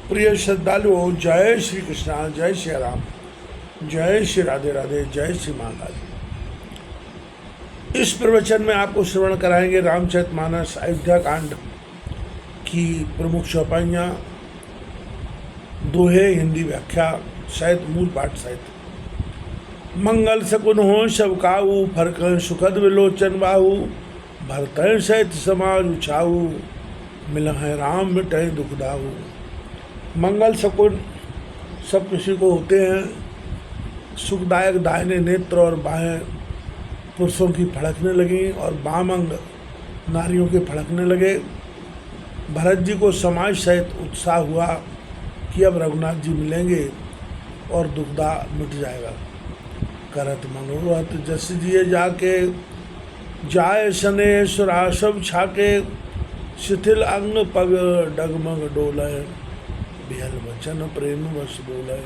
प्रिय श्रद्धालुओं, जय श्री कृष्णा, जय श्री राम, जय श्री राधे राधे, जय श्री महाकाल। इस प्रवचन में आपको श्रवण कराएंगे रामचरितमानस अयोध्या कांड की प्रमुख चौपाइयाँ, दोहे, हिंदी व्याख्या सहित मूल पाठ सहित। मंगल सकुन हो शब काऊ, फरक सुखद विलोचन बाहू, भरतय सहित समाज उछाऊ, मिल है राम मिटे दुखदाऊ। मंगल शकुन सब किसी को होते हैं। सुखदायक दाहिने नेत्र और बाहें पुरुषों की फड़कने लगी और बाम अंग नारियों के फड़कने लगे। भरत जी को समाज सहित उत्साह हुआ कि अब रघुनाथ जी मिलेंगे और दुखदा मिट जाएगा। करत मनोरथ जस जिए जाके, जाय सने सुरासव छाके, शिथिल अंग पग डगमग डोले, बेहल वचन प्रेम वश बोले।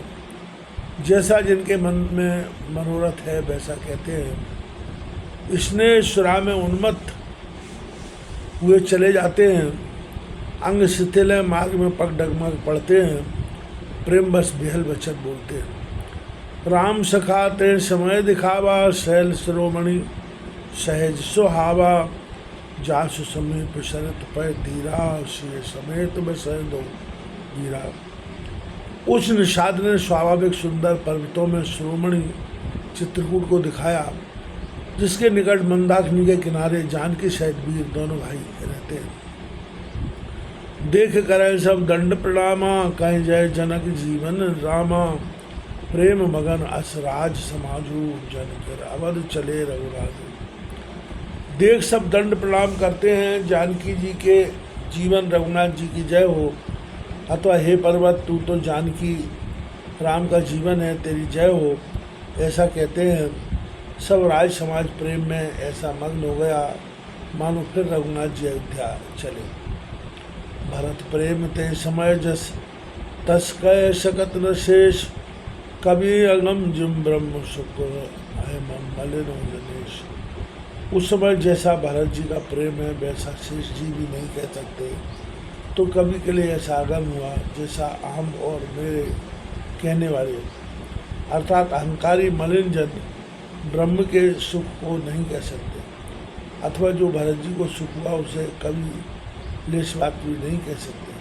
जैसा जिनके मन में मनोरथ है वैसा कहते हैं। इसने सुरा में उन्मत्त हुए चले जाते हैं, अंग शिथिल है, मार्ग में पग डगमग पड़ते हैं, प्रेम बस बेहल वचन बोलते हैं। राम सखा ते समय दिखावा, शैल शिरोमणि सहज सुहावा, जासु समीप शरत पै धीरा, सिय समेत बसै दो वीरा। उस निषाद ने स्वाभाविक सुंदर पर्वतों में शिरोमणि चित्रकूट को दिखाया, जिसके निकट मंदाकिनी के किनारे जानकी सहित वीर दोनों भाई रहते हैं। देख करें सब दंड प्रणामा, कहीं जय जनक जीवन रामा, प्रेम मगन असराज समाजू, जन कर अवध चले रघुराज। देख सब दंड प्रणाम करते हैं, जानकी जी के जीवन रघुनाथ जी की जय हो, अथवा हे पर्वत तू तो जानकी राम का जीवन है, तेरी जय हो, ऐसा कहते हैं। सब राज समाज प्रेम में ऐसा मग्न हो गया मानो फिर रघुनाथ जी अयोध्या चले। भरत प्रेम ते समय जस, तस कह सकत न शेष, कवि अगम जिम ब्रह्म सुख है मलिन जनेश। उस समय जैसा भरत जी का प्रेम है वैसा शेष जी भी नहीं कह सकते। तो कवि के लिए ऐसा आगम हुआ जैसा हम और मेरे कहने वाले, अर्थात अहंकारी मलिन जन ब्रह्म के सुख को नहीं कह सकते, अथवा जो भरत जी को सुख हुआ उसे कवि लेश बात भी नहीं कह सकते।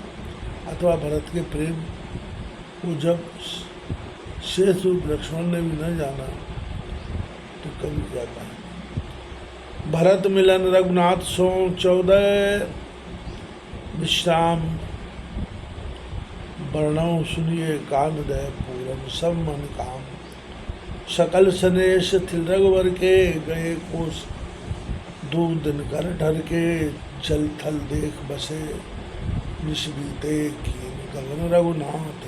अथवा भरत के प्रेम को जब शेष रूप लक्ष्मण ने भी न जाना तो कवि क्या कहा। भरत मिलन रघुनाथ सो 14 विश्राम, वर्णव सुनिए कान दय पूरन सब मन काम। सकल सनेश थिल रघुवर के, गए कोस 2 दिन कर ढर के, जल थल देख बसे निश बीते, कीन गगन रघुनाथ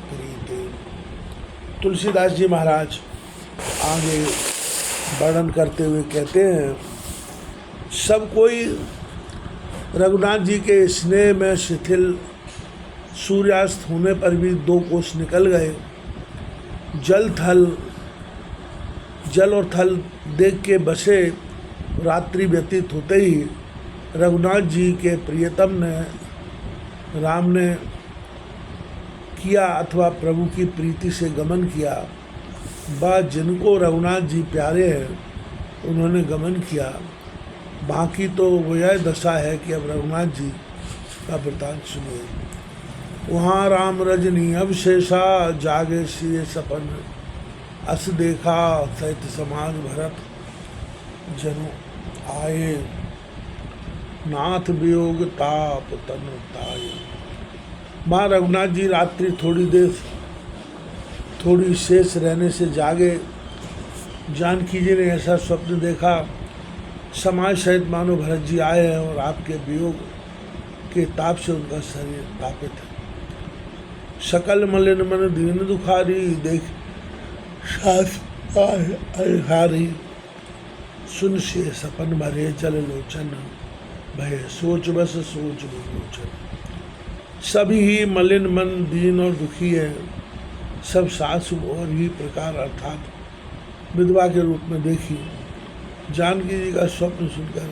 प्रीते। तुलसीदास जी महाराज आगे वर्णन करते हुए कहते हैं, सब कोई रघुनाथ जी के स्नेह में शिथिल, सूर्यास्त होने पर भी 2 कोस निकल गए। जल और थल देख के बसे। रात्रि व्यतीत होते ही रघुनाथ जी के प्रियतम ने, राम ने किया अथवा प्रभु की प्रीति से गमन किया। बा जिनको रघुनाथ जी प्यारे हैं उन्होंने गमन किया। बाकी तो वो यह दशा है कि अब रघुनाथ जी का वृतांत सुनिए। वहाँ राम रजनी अवशेषा, जागे सिए सपन अस देखा, सहित समाज भरत जनु आए, नाथ वियोग ताप तन ताए। माँ रघुनाथ जी रात्रि थोड़ी शेष रहने से जागे। जानकी जी ने ऐसा स्वप्न देखा, समाज सहित मानो भरत जी आए हैं और आपके वियोग के ताप से उनका शरीर तापित है। सकल मलिन मन दीन दुखारी, देख सास हारी, सुन से सपन भरे जल लोचन, भय सोच बस सोच लोचन। सभी ही मलिन मन दीन और दुखी है। सब सासु और ही प्रकार अर्थात विधवा के रूप में देखी। जानकी जी का स्वप्न सुनकर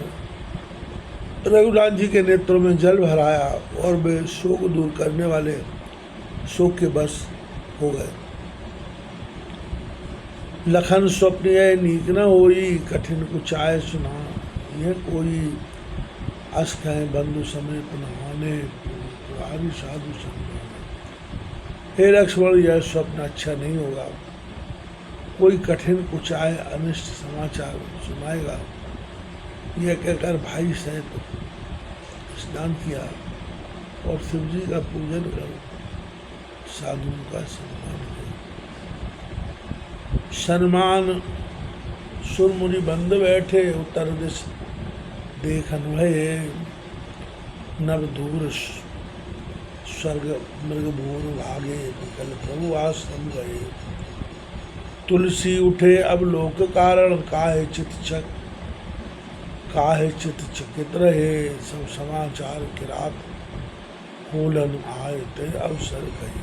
रघुनाथ जी के नेत्रों में जल भराया और वे शोक दूर करने वाले शोक के बस हो गए। लखन स्वप्न यह नीक न होई, कठिन कुछ आय सुना, यह कोई अस कहें बंधु समेत नहाने, पुरारी साधु समझाने। हे लक्ष्मण, यह स्वप्न अच्छा नहीं होगा, कोई कठिन कुछ आए अनिष्ट समाचार सुनाएगा। यह कहकर भाई सहित स्नान किया और शिव जी का पूजन कर साधुओं का सम्मान किया। सम्मान सुर मुनि बंद बैठे, उत्तर दिश देखन भये, नव दूर स्वर्ग मृग भूर भागे, निकल प्रभु आश्रम गए। तुलसी उठे अब लोक कारण, काहे चित चकित रहे, सब समाचार किरात होलन आए ते अवसर कहे।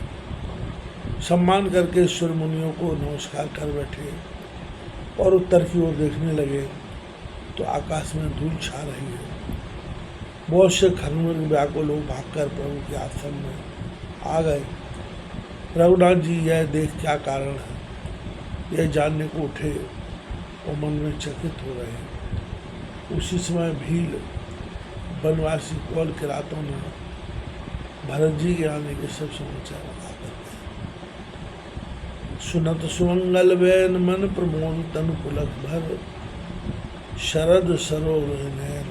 सम्मान करके सुर मुनियों को नमस्कार कर बैठे और उत्तर की ओर देखने लगे तो आकाश में धूल छा रही है। बहुत से खरमृग व्याकुल लोग भागकर प्रभु के आश्रम में आ गए। रघुनाथ जी यह देख क्या कारण है, यह जानने को उठे और मन में चकित हो रहे हैं। उसी समय भील वनवासी कौल के रातों ने भरत जी के आने के सब समाचार आकर गए। सुनत सुमंगल बैन मन प्रमोद तन पुलक भर, शरद सरोवर नैन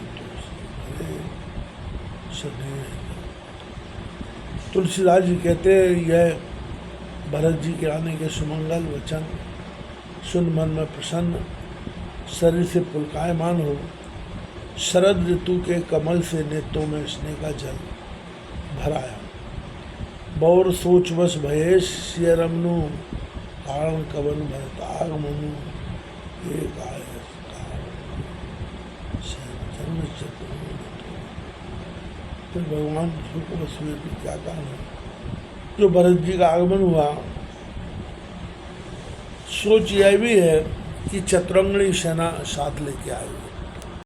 तुलसीदास जी कहते हैं, यह भरत जी के आने के सुमंगल वचन सुन मन में प्रसन्न, शरीर से पुलकायमान हो, शरद ऋतु के कमल से नेत्रों में स्नेह का जल भराया। बौर सोच बस भये सिय रमनु, कारण कवन भरत आगमनु, एक आय जन्म चतुर। फिर भगवान को बस हुए कि क्या कारण है जो भरत जी का आगमन हुआ। सोच यह भी है कि चतुरंगणी सेना साथ लेके आए।